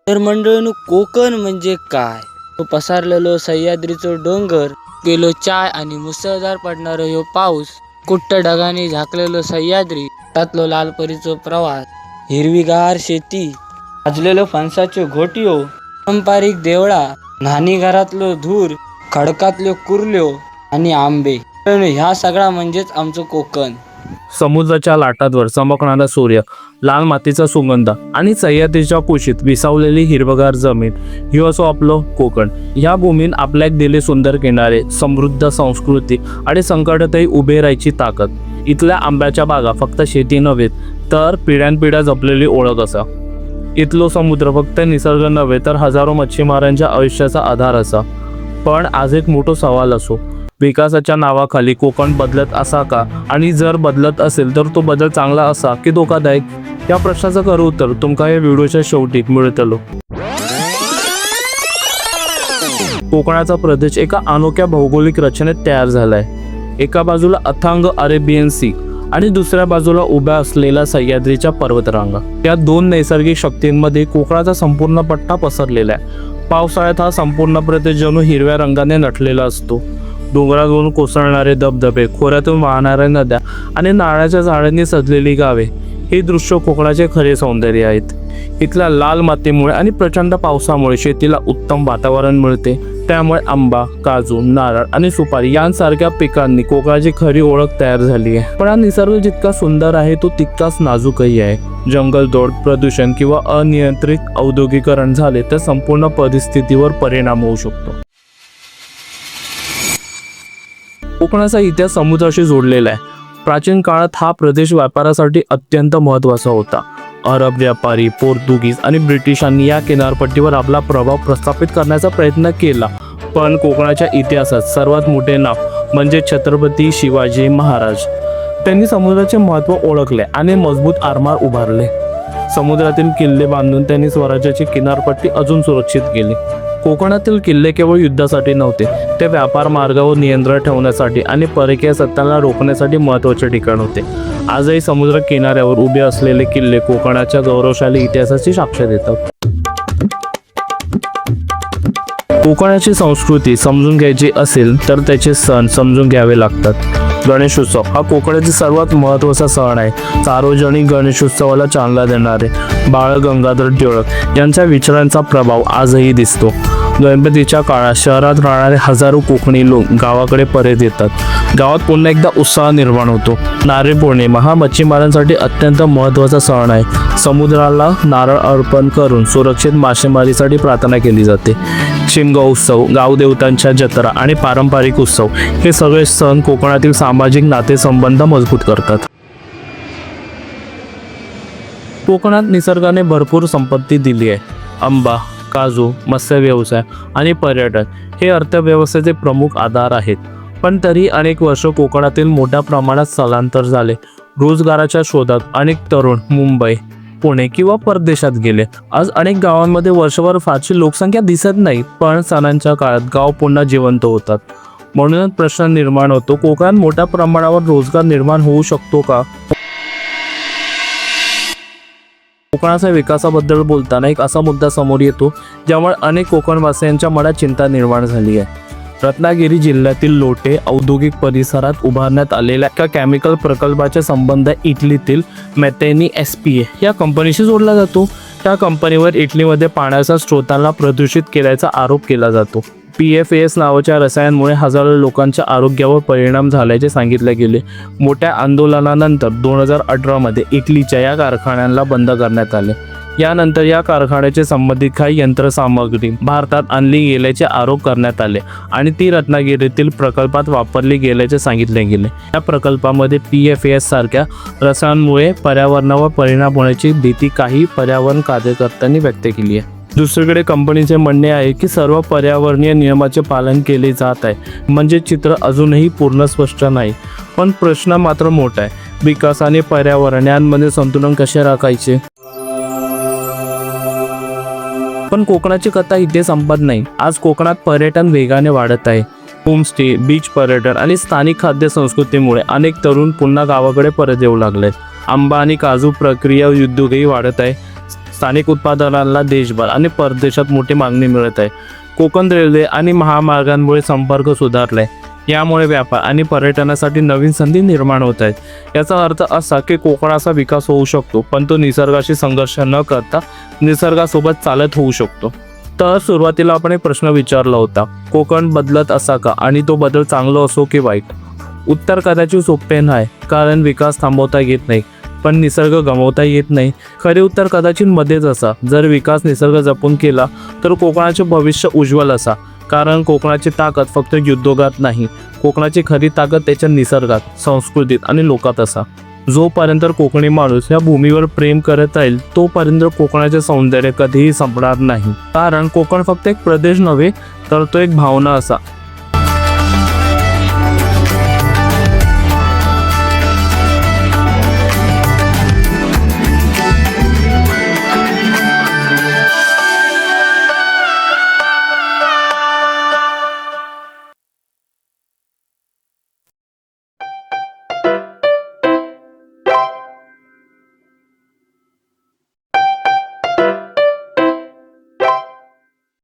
तर मंडळींनो, कोकण म्हणजे काय? तो पसरलेलो सह्याद्रीचो डोंगर, गेलो चाय आणि मुसळधार पडणारो ह्यो पाऊस, कुट्ट ढगांनी झाकलेलो सह्याद्री, त्यातलो लालपरीचो प्रवास, हिरवीगार शेती, भाजलेलो फणसाच्यो घोट्यो, पारंपरिक देवळा, न्हाणी घरातलो धूर, खडकातल्यो कुर्ल्यो आणि आंबे. ह्या सगळा म्हणजेच आमचं कोकण. समुद्राच्या लाटांवर चमकणारा सूर्य, लाल मातीचा सुगंध आणि सह्याद्रीच्या कुशीत विसावलेली हिरवगार जमीन, ह्यो असो आपलो कोकण. ह्या भूमीन आपल्याक दिले सुंदर किनारे, समृद्ध संस्कृती आणि संकटातही उभे राहायची ताकद. इथल्या आंब्याच्या बागा फक्त शेती नव्हे तर पिढ्यानपिढ्या जपलेली ओळख असा. इथलो समुद्र फक्त निसर्ग नव्हे तर हजारो मच्छीमारांच्या आयुष्याचा आधार असा. पण आज एक मोठा सवाल असो, विकासाच्या नावाखाली कोकण बदलत असा का? आणि जर बदलत असेल तर तो बदल चांगला असा की धोकादायक? या प्रश्नाचं खरं उत्तर तुमका या व्हिडिओच्या शेवटी मिळतलो. कोकणाचा प्रदेश एका अनोख्या भौगोलिक रचनेत तयार झालाय. एका बाजूला अथांग अरेबियन सी आणि दुसऱ्या बाजूला उभ्या असलेल्या सह्याद्रीच्या पर्वतरांगा. या दोन नैसर्गिक शक्तींमध्ये कोकणाचा संपूर्ण पट्टा पसरलेला आहे. पावसाळ्यात हा संपूर्ण प्रदेश जणू हिरव्या रंगाने नटलेला असतो. डोंगरावरून कोसळणारे धबधबे, खोऱ्यातून वाहणाऱ्या नद्या आणि नारळाच्या झाडांनी सजलेली गावे, हे दृश्य कोकणाचे खरे सौंदर्य आहेत. इथल्या लाल मातीमुळे आणि प्रचंड पावसामुळे शेतीला उत्तम वातावरण मिळते. त्यामुळे आंबा, काजू, नारळ आणि सुपारी यांसारख्या पिकांनी कोकणाची खरी ओळख तयार झाली आहे. पण हा निसर्ग जितका सुंदर आहे तो तितकाच नाजूकही आहे. जंगलतोड, प्रदूषण किंवा अनियंत्रित औद्योगिकरण झाले तर संपूर्ण परिस्थितीवर परिणाम होऊ शकतो. कोकणाचा इतिहास समुद्राशी जोडलेला आहे. प्राचीन काळात हा प्रदेश व्यापारासाठी अत्यंत महत्त्वाचा होता. अरब व्यापारी, पोर्तुगीज आणि ब्रिटिशांनी या किनारपट्टीवर आपला प्रभाव प्रस्थापित करण्याचा प्रयत्न केला. पण कोकणाच्या इतिहासात सर्वात मोठे नाव म्हणजे छत्रपती शिवाजी महाराज. त्यांनी समुद्राचे महत्त्व ओळखले आणि मजबूत आरमार उभारले. समुद्रातील किल्ले बांधून त्यांनी स्वराज्याची किनारपट्टी अजून सुरक्षित केली. कोकणातील किल्ले केवळ युद्धासाठी नव्हते, ते व्यापार मार्गावर नियंत्रण ठेवण्यासाठी आणि परकीय सत्तांना रोखण्यासाठी महत्त्वाचे ठिकाण होते. आजही समुद्र किनाऱ्यावर उभे असलेले किल्ले कोकणाच्या गौरवशाली इतिहासाची साक्ष देतात. कोकणाची संस्कृती समजून घ्यायची असेल तर त्याचे सण समजून घ्यावे लागतात. गणेशोत्सव हा कोकणातील सर्वात महत्त्वाचा सण आहे. सार्वजनिक गणेशोत्सवाला चालना देणारे बाळ गंगाधर टिळक यांच्या विचारांचा प्रभाव आजही दिसतो. गणपतीच्या काळात शहरात राहणारे हजारो कोकणी लोक गावाकडे परत येतात. गावात पुन्हा एकदा उत्साह निर्माण होतो. नारळी पौर्णिमा हा मच्छीमारांसाठी अत्यंत महत्त्वाचा सण आहे. समुद्राला नारळ अर्पण करून सुरक्षित मासेमारीसाठी प्रार्थना केली जाते. शिमगोत्सव, गावदेवतांच्या जत्रा आणि पारंपरिक उत्सव हे सगळे सण कोकणातील सामाजिक नातेसंबंध मजबूत करतात. कोकणात निसर्गाने भरपूर संपत्ती दिली आहे. आंबा, काजू, मत्स्य व्यवसाय आणि पर्यटन हे अर्थव्यवस्थेचे प्रमुख आधार आहेत. पण तरी अनेक वर्ष कोकणातील मोठ्या प्रमाणात स्थलांतर झाले. रोजगाराच्या शोधात अनेक तरुण मुंबई, पुणे किंवा परदेशात गेले. आज अनेक गावांमध्ये वर्षभर फारशी लोकसंख्या दिसत नाही, पण सणांच्या काळात गाव पुन्हा जिवंत होतात. म्हणूनच प्रश्न निर्माण होतो, कोकणात मोठ्या प्रमाणावर रोजगार निर्माण होऊ शकतो का? कोकणाच्या विकासाबद्दल बोलताना एक असा मुद्दा समोर येतो ज्यामुळे अनेक कोकणवासियांच्या मनात चिंता निर्माण झाली आहे. रत्नागिरी जिल्ह्यातील लोटे औद्योगिक परिसरात उभारण्यात आलेल्या एका केमिकल प्रकल्पाचा संबंध इटलीतील मेथेनी SPA या कंपनीशी जोडला जातो. त्या कंपनीवर इटलीमध्ये पाण्याच्या स्रोतांना प्रदूषित केल्याचा आरोप केला जातो. PFAS नावाच्या रसायनामुळे हजारो लोकांच्या आरोग्यावर परिणाम झाल्याचे सांगितले गेले. मोठ्या आंदोलनानंतर 2018 मध्ये इटलीच्या या कारखान्यांना बंद करण्यात आले. यानंतर या कारखान्याचे संबंधित काही यंत्रसामग्री भारतात आणली गेल्याचे आरोप करण्यात आले आणि ती रत्नागिरीतील प्रकल्पात वापरली गेल्याचे सांगितले गेले. या प्रकल्पामध्ये PFAS सारख्या रसायनांमुळे पर्यावरणावर परिणाम होण्याची भीती काही पर्यावरण कार्यकर्त्यांनी व्यक्त केली आहे. दुसरीकडे कंपनीचे म्हणणे आहे की सर्व पर्यावरणीय नियमाचे पालन केले जात आहे. म्हणजे चित्र अजूनही पूर्ण स्पष्ट नाही. पण प्रश्न मात्र मोठा आहे, विकास आणि पर्यावरण यांमध्ये संतुलन कसे राखायचे? पण कोकणाची कथा इथे संपत नाही. आज कोकणात पर्यटन वेगाने वाढत आहे. होमस्टे, बीच पर्यटन आणि स्थानिक खाद्य संस्कृतीमुळे अनेक तरुण पुन्हा गावाकडे परत येऊ लागले. आंबा आणि काजू प्रक्रिया उद्योगही वाढत आहे. स्थानिक उत्पादनांना देशभर आणि परदेशात मोठी मागणी मिळत आहे. कोकण रेल्वे आणि महामार्गांमुळे संपर्क सुधारलाय. यामुळे व्यापार आणि पर्यटनासाठी नवीन संधी निर्माण होत आहेत. याचा अर्थ असा की कोकणाचा विकास होऊ शकतो, पण तो निसर्गाशी संघर्ष न करता निसर्गासोबत चालत होऊ शकतो. तर सुरुवातीला आपण एक प्रश्न विचारला होता, कोकण बदलत असा का आणि तो बदल चांगला असो की वाईट? उत्तर कदाचित सोपे नाही, कारण विकास थांबवता येत नाही, पण निसर्ग गमावता येत नाही. खरे उत्तर कदाचित मध्येच असा. जर विकास निसर्ग जपून केला तर कोकणाचे भविष्य उज्ज्वल असा. कारण कोकणाची ताकद फक्त उद्योगात नाही, कोकणाची खरी ताकद त्याच्या निसर्गात, संस्कृतीत आणि लोकात असा. जोपर्यंत कोकणी माणूस या भूमीवर प्रेम करत राहील तोपर्यंत कोकणाचे सौंदर्य कधीही संपणार नाही. कारण कोकण फक्त एक प्रदेश नव्हे, तर तो एक भावना असा